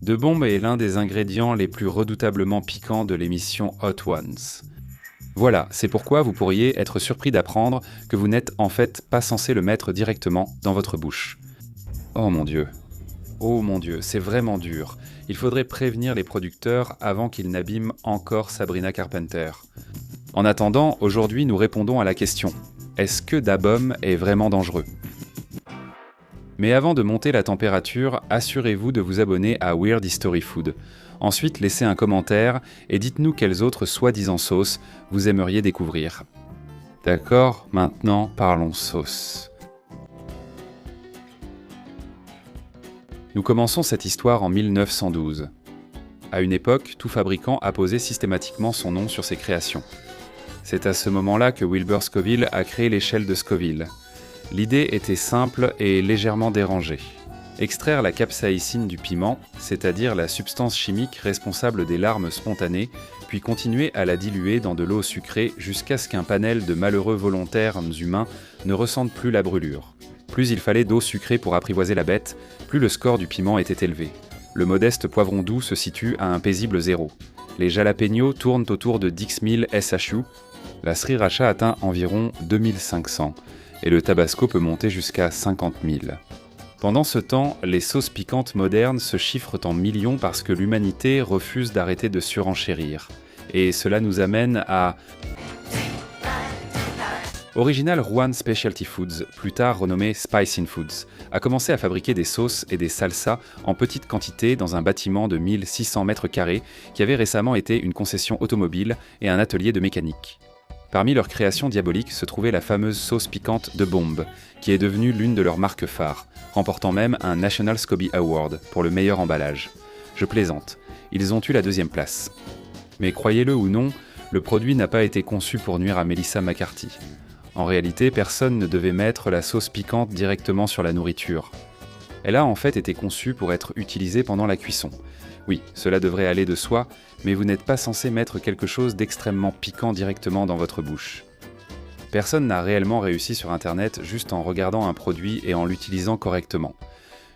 De Bombe est l'un des ingrédients les plus redoutablement piquants de l'émission Hot Ones. Voilà, c'est pourquoi vous pourriez être surpris d'apprendre que vous n'êtes en fait pas censé le mettre directement dans votre bouche. Oh mon Dieu, c'est vraiment dur. Il faudrait prévenir les producteurs avant qu'ils n'abîment encore Sabrina Carpenter. En attendant, aujourd'hui nous répondons à la question: est-ce que Da-Bomb est vraiment dangereux ? Mais avant de monter la température, assurez-vous de vous abonner à Weird History Food. Ensuite, laissez un commentaire et dites-nous quelles autres soi-disant sauces vous aimeriez découvrir. D'accord, maintenant parlons sauce. Nous commençons cette histoire en 1912. À une époque, tout fabricant apposait systématiquement son nom sur ses créations. C'est à ce moment-là que Wilbur Scoville a créé l'échelle de Scoville. L'idée était simple et légèrement dérangée. Extraire la capsaïcine du piment, c'est-à-dire la substance chimique responsable des larmes spontanées, puis continuer à la diluer dans de l'eau sucrée jusqu'à ce qu'un panel de malheureux volontaires humains ne ressentent plus la brûlure. Plus il fallait d'eau sucrée pour apprivoiser la bête, plus le score du piment était élevé. Le modeste poivron doux se situe à un paisible 0. Les jalapenos tournent autour de 10 000 SHU, la sriracha atteint environ 2500, et le tabasco peut monter jusqu'à 50 000. Pendant ce temps, les sauces piquantes modernes se chiffrent en millions parce que l'humanité refuse d'arrêter de surenchérir. Et cela nous amène à Original Juan Specialty Foods, plus tard renommé Spicin Foods, a commencé à fabriquer des sauces et des salsas en petite quantité dans un bâtiment de 1600 mètres carrés qui avait récemment été une concession automobile et un atelier de mécanique. Parmi leurs créations diaboliques se trouvait la fameuse sauce piquante De Bombe, qui est devenue l'une de leurs marques phares, remportant même un National SCOBY Award pour le meilleur emballage. Je plaisante, ils ont eu la 2e place. Mais croyez-le ou non, le produit n'a pas été conçu pour nuire à Melissa McCarthy. En réalité, personne ne devait mettre la sauce piquante directement sur la nourriture. Elle a en fait été conçue pour être utilisée pendant la cuisson. Oui, cela devrait aller de soi, mais vous n'êtes pas censé mettre quelque chose d'extrêmement piquant directement dans votre bouche. Personne n'a réellement réussi sur Internet juste en regardant un produit et en l'utilisant correctement.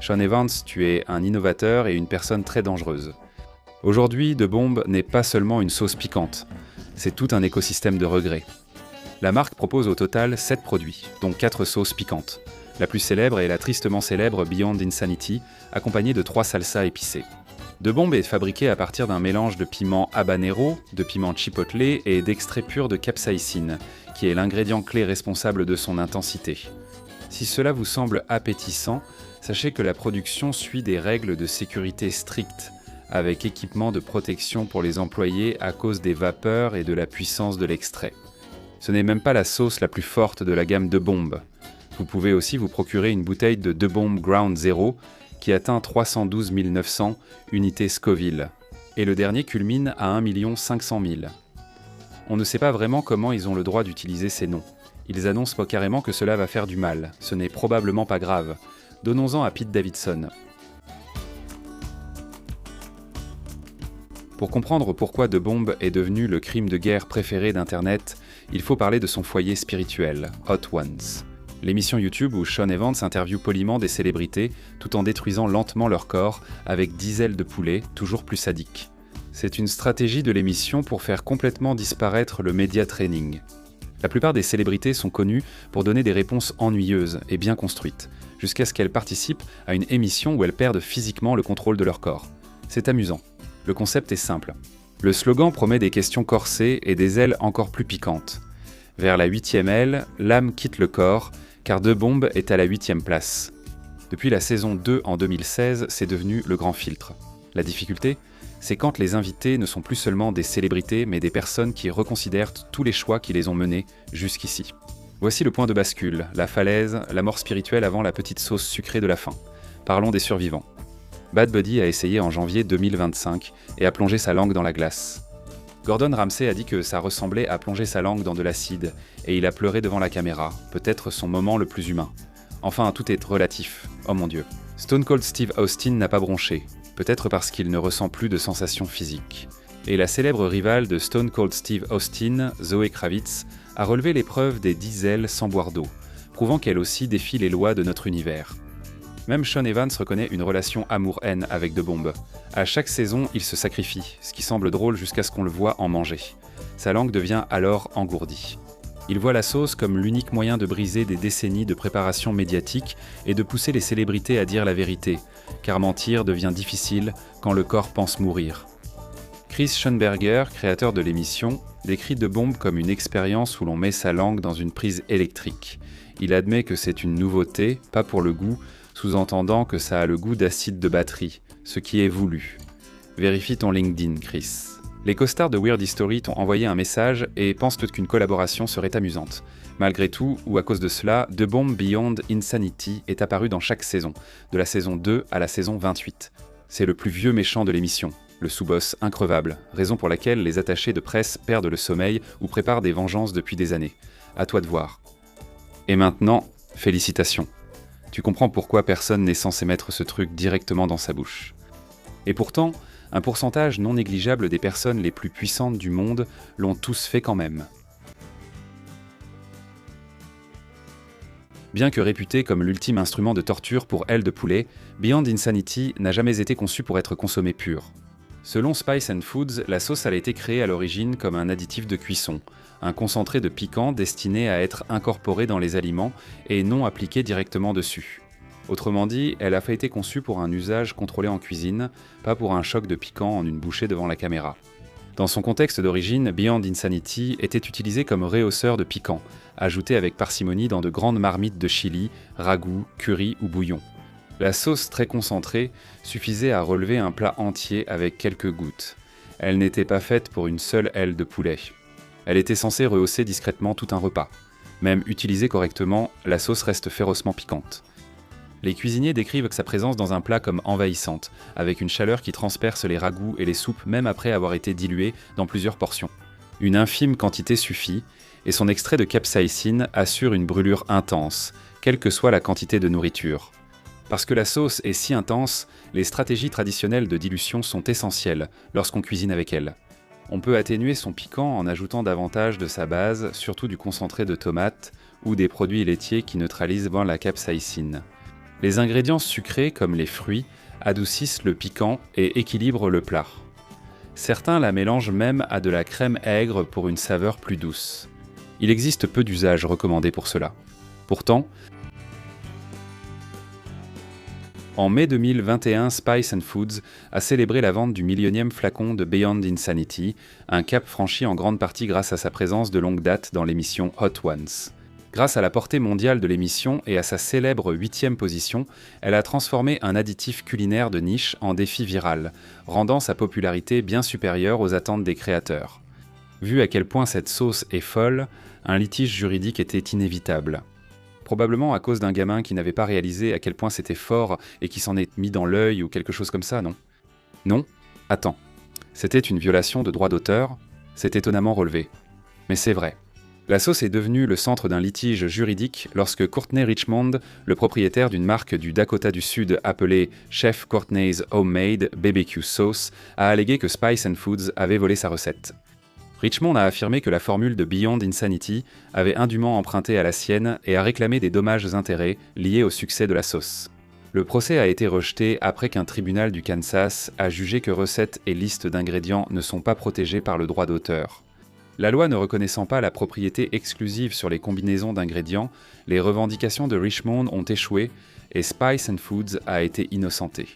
Sean Evans, tu es un innovateur et une personne très dangereuse. Aujourd'hui, De Bombe n'est pas seulement une sauce piquante, c'est tout un écosystème de regrets. La marque propose au total 7 produits, dont 4 sauces piquantes. La plus célèbre est la tristement célèbre Beyond Insanity, accompagnée de 3 salsas épicées. De Bombe est fabriqué à partir d'un mélange de piment habanero, de piment chipotle et d'extrait pur de capsaïcine, qui est l'ingrédient clé responsable de son intensité. Si cela vous semble appétissant, sachez que la production suit des règles de sécurité strictes, avec équipement de protection pour les employés à cause des vapeurs et de la puissance de l'extrait. Ce n'est même pas la sauce la plus forte de la gamme De Bombe. Vous pouvez aussi vous procurer une bouteille de De Bombe Ground Zero qui atteint 312 900 unités Scoville. Et le dernier culmine à 1 500 000. On ne sait pas vraiment comment ils ont le droit d'utiliser ces noms. Ils annoncent carrément que cela va faire du mal. Ce n'est probablement pas grave. Donnons-en à Pete Davidson. Pour comprendre pourquoi De Bombe est devenu le crime de guerre préféré d'Internet, il faut parler de son foyer spirituel, Hot Ones. L'émission YouTube où Sean Evans interviewe poliment des célébrités tout en détruisant lentement leur corps avec 10 ailes de poulet, toujours plus sadiques. C'est une stratégie de l'émission pour faire complètement disparaître le media training. La plupart des célébrités sont connues pour donner des réponses ennuyeuses et bien construites, jusqu'à ce qu'elles participent à une émission où elles perdent physiquement le contrôle de leur corps. C'est amusant. Le concept est simple. Le slogan promet des questions corsées et des ailes encore plus piquantes. Vers la 8e aile, l'âme quitte le corps, car De Bombe est à la 8e place. Depuis la saison 2 en 2016, c'est devenu le grand filtre. La difficulté, c'est quand les invités ne sont plus seulement des célébrités, mais des personnes qui reconsidèrent tous les choix qui les ont menés jusqu'ici. Voici le point de bascule, la falaise, la mort spirituelle avant la petite sauce sucrée de la fin. Parlons des survivants. Bad Buddy a essayé en janvier 2025 et a plongé sa langue dans la glace. Gordon Ramsay a dit que ça ressemblait à plonger sa langue dans de l'acide, et il a pleuré devant la caméra, peut-être son moment le plus humain. Enfin, tout est relatif. Oh mon Dieu. Stone Cold Steve Austin n'a pas bronché, peut-être parce qu'il ne ressent plus de sensations physiques. Et la célèbre rivale de Stone Cold Steve Austin, Zoe Kravitz, a relevé l'épreuve des 10 ailes sans boire d'eau, prouvant qu'elle aussi défie les lois de notre univers. Même Sean Evans reconnaît une relation amour-haine avec De Bombe. À chaque saison, il se sacrifie, ce qui semble drôle jusqu'à ce qu'on le voit en manger. Sa langue devient alors engourdie. Il voit la sauce comme l'unique moyen de briser des décennies de préparation médiatique et de pousser les célébrités à dire la vérité, car mentir devient difficile quand le corps pense mourir. Chris Schönberger, créateur de l'émission, décrit De Bombe comme une expérience où l'on met sa langue dans une prise électrique. Il admet que c'est une nouveauté, pas pour le goût, sous-entendant que ça a le goût d'acide de batterie, ce qui est voulu. Vérifie ton LinkedIn, Chris. Les co-stars de Weird History t'ont envoyé un message et pensent qu'une collaboration serait amusante. Malgré tout, ou à cause de cela, De Bombe Beyond Insanity est apparu dans chaque saison, de la saison 2 à la saison 28. C'est le plus vieux méchant de l'émission, le sous-boss increvable, raison pour laquelle les attachés de presse perdent le sommeil ou préparent des vengeances depuis des années. À toi de voir. Et maintenant, félicitations. Tu comprends pourquoi personne n'est censé mettre ce truc directement dans sa bouche. Et pourtant, un pourcentage non négligeable des personnes les plus puissantes du monde l'ont tous fait quand même. Bien que réputé comme l'ultime instrument de torture pour ailes de poulet, Beyond Insanity n'a jamais été conçu pour être consommé pur. Selon Spice & Foods, la sauce a été créée à l'origine comme un additif de cuisson, un concentré de piquant destiné à être incorporé dans les aliments et non appliqué directement dessus. Autrement dit, elle a été conçue pour un usage contrôlé en cuisine, pas pour un choc de piquant en une bouchée devant la caméra. Dans son contexte d'origine, Beyond Insanity était utilisé comme rehausseur de piquant, ajouté avec parcimonie dans de grandes marmites de chili, ragoût, curry ou bouillon. La sauce très concentrée suffisait à relever un plat entier avec quelques gouttes. Elle n'était pas faite pour une seule aile de poulet. Elle était censée rehausser discrètement tout un repas. Même utilisée correctement, la sauce reste férocement piquante. Les cuisiniers décrivent sa présence dans un plat comme envahissante, avec une chaleur qui transperce les ragoûts et les soupes même après avoir été diluées dans plusieurs portions. Une infime quantité suffit, et son extrait de capsaïcine assure une brûlure intense, quelle que soit la quantité de nourriture. Parce que la sauce est si intense, les stratégies traditionnelles de dilution sont essentielles lorsqu'on cuisine avec elle. On peut atténuer son piquant en ajoutant davantage de sa base, surtout du concentré de tomate ou des produits laitiers qui neutralisent bien la capsaïcine. Les ingrédients sucrés, comme les fruits, adoucissent le piquant et équilibrent le plat. Certains la mélangent même à de la crème aigre pour une saveur plus douce. Il existe peu d'usages recommandés pour cela. Pourtant, en mai 2021, Spice & Foods a célébré la vente du millionième flacon de Beyond Insanity, un cap franchi en grande partie grâce à sa présence de longue date dans l'émission Hot Ones. Grâce à la portée mondiale de l'émission et à sa célèbre 8e position, elle a transformé un additif culinaire de niche en défi viral, rendant sa popularité bien supérieure aux attentes des créateurs. Vu à quel point cette sauce est folle, un litige juridique était inévitable. Probablement à cause d'un gamin qui n'avait pas réalisé à quel point c'était fort et qui s'en est mis dans l'œil ou quelque chose comme ça, non ? Non ? Attends. C'était une violation de droit d'auteur ? C'est étonnamment relevé. Mais c'est vrai. La sauce est devenue le centre d'un litige juridique lorsque Courtney Richmond, le propriétaire d'une marque du Dakota du Sud appelée Chef Courtney's Homemade BBQ Sauce, a allégué que Spice & Foods avait volé sa recette. Richmond a affirmé que la formule de Beyond Insanity avait indûment emprunté à la sienne et a réclamé des dommages-intérêts liés au succès de la sauce. Le procès a été rejeté après qu'un tribunal du Kansas a jugé que recettes et listes d'ingrédients ne sont pas protégées par le droit d'auteur. La loi ne reconnaissant pas la propriété exclusive sur les combinaisons d'ingrédients, les revendications de Richmond ont échoué et Spice & Foods a été innocenté.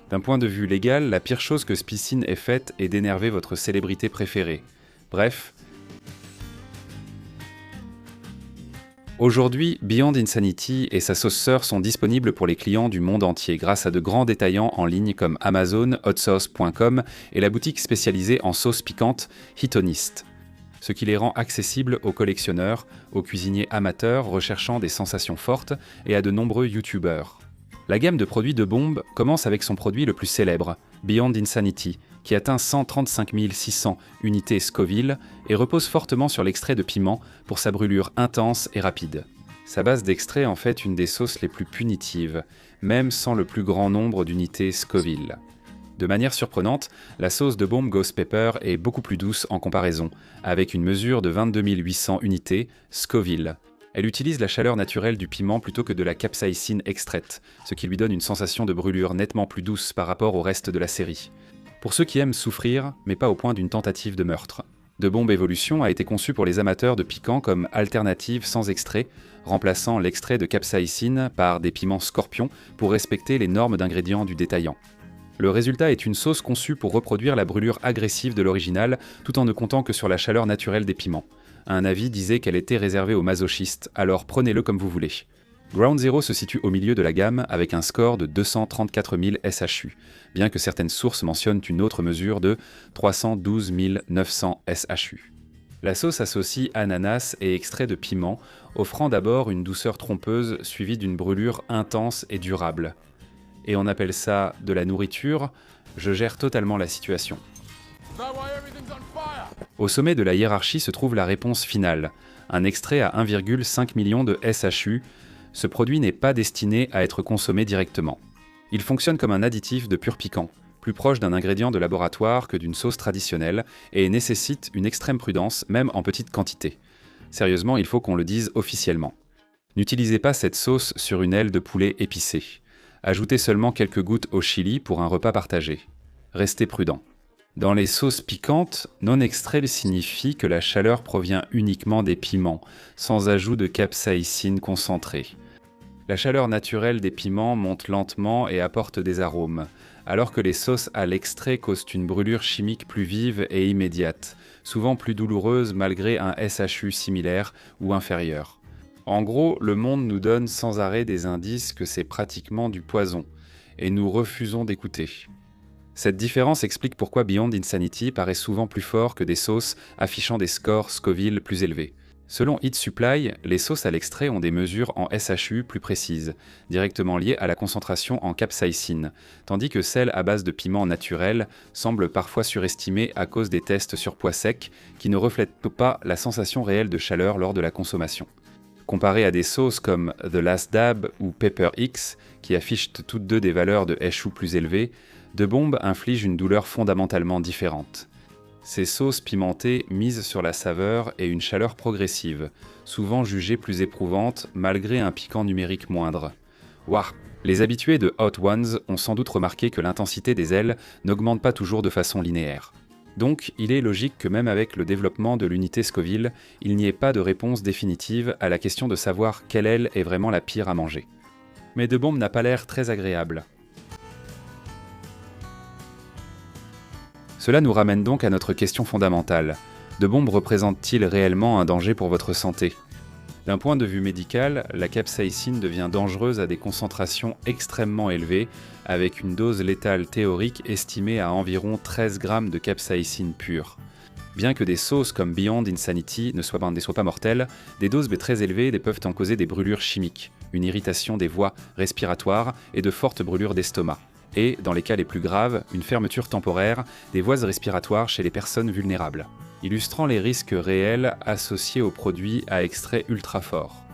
D'un point de vue légal, la pire chose que Spicine ait faite est d'énerver votre célébrité préférée. Bref. Aujourd'hui, Beyond Insanity et sa sauce sœur sont disponibles pour les clients du monde entier grâce à de grands détaillants en ligne comme Amazon, hotsauce.com et la boutique spécialisée en sauce piquante Hitonist, ce qui les rend accessibles aux collectionneurs, aux cuisiniers amateurs recherchant des sensations fortes et à de nombreux youtubeurs. La gamme de produits de Bombe commence avec son produit le plus célèbre, Beyond Insanity, qui atteint 135 600 unités Scoville et repose fortement sur l'extrait de piment pour sa brûlure intense et rapide. Sa base d'extrait en fait une des sauces les plus punitives, même sans le plus grand nombre d'unités Scoville. De manière surprenante, la sauce de Bombe Ghost Pepper est beaucoup plus douce en comparaison, avec une mesure de 22 800 unités Scoville. Elle utilise la chaleur naturelle du piment plutôt que de la capsaïcine extraite, ce qui lui donne une sensation de brûlure nettement plus douce par rapport au reste de la série. Pour ceux qui aiment souffrir, mais pas au point d'une tentative de meurtre. De Bombe Evolution a été conçu pour les amateurs de piquant comme alternative sans extrait, remplaçant l'extrait de capsaïcine par des piments scorpions pour respecter les normes d'ingrédients du détaillant. Le résultat est une sauce conçue pour reproduire la brûlure agressive de l'original tout en ne comptant que sur la chaleur naturelle des piments. Un avis disait qu'elle était réservée aux masochistes, alors prenez-le comme vous voulez. Ground Zero se situe au milieu de la gamme avec un score de 234 000 SHU, bien que certaines sources mentionnent une autre mesure de 312 900 SHU. La sauce associe ananas et extrait de piment, offrant d'abord une douceur trompeuse suivie d'une brûlure intense et durable. Et on appelle ça de la nourriture, je gère totalement la situation. Au sommet de la hiérarchie se trouve la réponse finale, un extrait à 1,5 million de SHU. Ce produit n'est pas destiné à être consommé directement. Il fonctionne comme un additif de pur piquant, plus proche d'un ingrédient de laboratoire que d'une sauce traditionnelle, et nécessite une extrême prudence, même en petite quantité. Sérieusement, il faut qu'on le dise officiellement. N'utilisez pas cette sauce sur une aile de poulet épicée. Ajoutez seulement quelques gouttes au chili pour un repas partagé. Restez prudent. Dans les sauces piquantes, non extrait signifie que la chaleur provient uniquement des piments, sans ajout de capsaïcine concentrée. La chaleur naturelle des piments monte lentement et apporte des arômes, alors que les sauces à l'extrait causent une brûlure chimique plus vive et immédiate, souvent plus douloureuse malgré un SHU similaire ou inférieur. En gros, le monde nous donne sans arrêt des indices que c'est pratiquement du poison, et nous refusons d'écouter. Cette différence explique pourquoi Beyond Insanity paraît souvent plus fort que des sauces affichant des scores Scoville plus élevés. Selon Heat Supply, les sauces à l'extrait ont des mesures en SHU plus précises, directement liées à la concentration en capsaïcine, tandis que celles à base de piments naturels semblent parfois surestimées à cause des tests sur poids sec qui ne reflètent pas la sensation réelle de chaleur lors de la consommation. Comparées à des sauces comme The Last Dab ou Pepper X, qui affichent toutes deux des valeurs de SHU plus élevées, De Bombe inflige une douleur fondamentalement différente. Ces sauces pimentées misent sur la saveur et une chaleur progressive, souvent jugées plus éprouvantes malgré un piquant numérique moindre. Waouh! Les habitués de Hot Ones ont sans doute remarqué que l'intensité des ailes n'augmente pas toujours de façon linéaire. Donc, il est logique que même avec le développement de l'unité Scoville, il n'y ait pas de réponse définitive à la question de savoir quelle aile est vraiment la pire à manger. Mais De Bombe n'a pas l'air très agréable. Cela nous ramène donc à notre question fondamentale. De Bombe représente-t-il réellement un danger pour votre santé ? D'un point de vue médical, la capsaïcine devient dangereuse à des concentrations extrêmement élevées, avec une dose létale théorique estimée à environ 13 grammes de capsaïcine pure. Bien que des sauces comme Beyond Insanity ne soient pas mortelles, des doses très élevées peuvent en causer des brûlures chimiques, une irritation des voies respiratoires et de fortes brûlures d'estomac. Et, dans les cas les plus graves, une fermeture temporaire des voies respiratoires chez les personnes vulnérables, illustrant les risques réels associés aux produits à extrait ultra fort.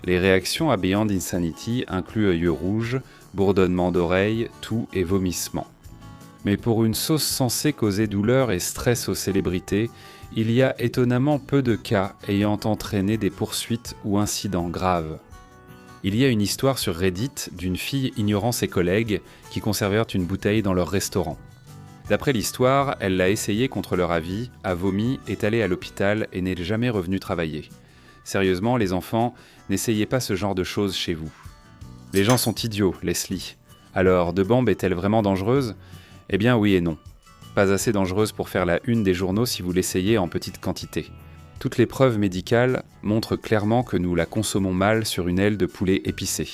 Les réactions à Beyond Insanity incluent yeux rouges, bourdonnement d'oreilles, toux et vomissements. Mais pour une sauce censée causer douleur et stress aux célébrités, il y a étonnamment peu de cas ayant entraîné des poursuites ou incidents graves. Il y a une histoire sur Reddit d'une fille ignorant ses collègues qui conservèrent une bouteille dans leur restaurant. D'après l'histoire, elle l'a essayée contre leur avis, a vomi, est allée à l'hôpital et n'est jamais revenue travailler. Sérieusement, les enfants, n'essayez pas ce genre de choses chez vous. Les gens sont idiots, Leslie. Alors, De Bombe est-elle vraiment dangereuse ? Eh bien oui et non. Pas assez dangereuse pour faire la une des journaux si vous l'essayez en petite quantité. Toutes les preuves médicales montrent clairement que nous la consommons mal sur une aile de poulet épicée.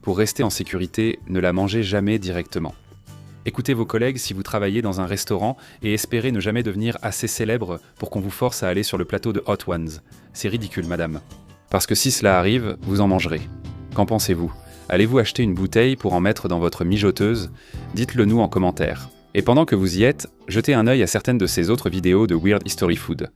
Pour rester en sécurité, ne la mangez jamais directement. Écoutez vos collègues si vous travaillez dans un restaurant et espérez ne jamais devenir assez célèbre pour qu'on vous force à aller sur le plateau de Hot Ones. C'est ridicule, madame. Parce que si cela arrive, vous en mangerez. Qu'en pensez-vous ? Allez-vous acheter une bouteille pour en mettre dans votre mijoteuse ? Dites-le nous en commentaire. Et pendant que vous y êtes, jetez un œil à certaines de ces autres vidéos de Weird History Food.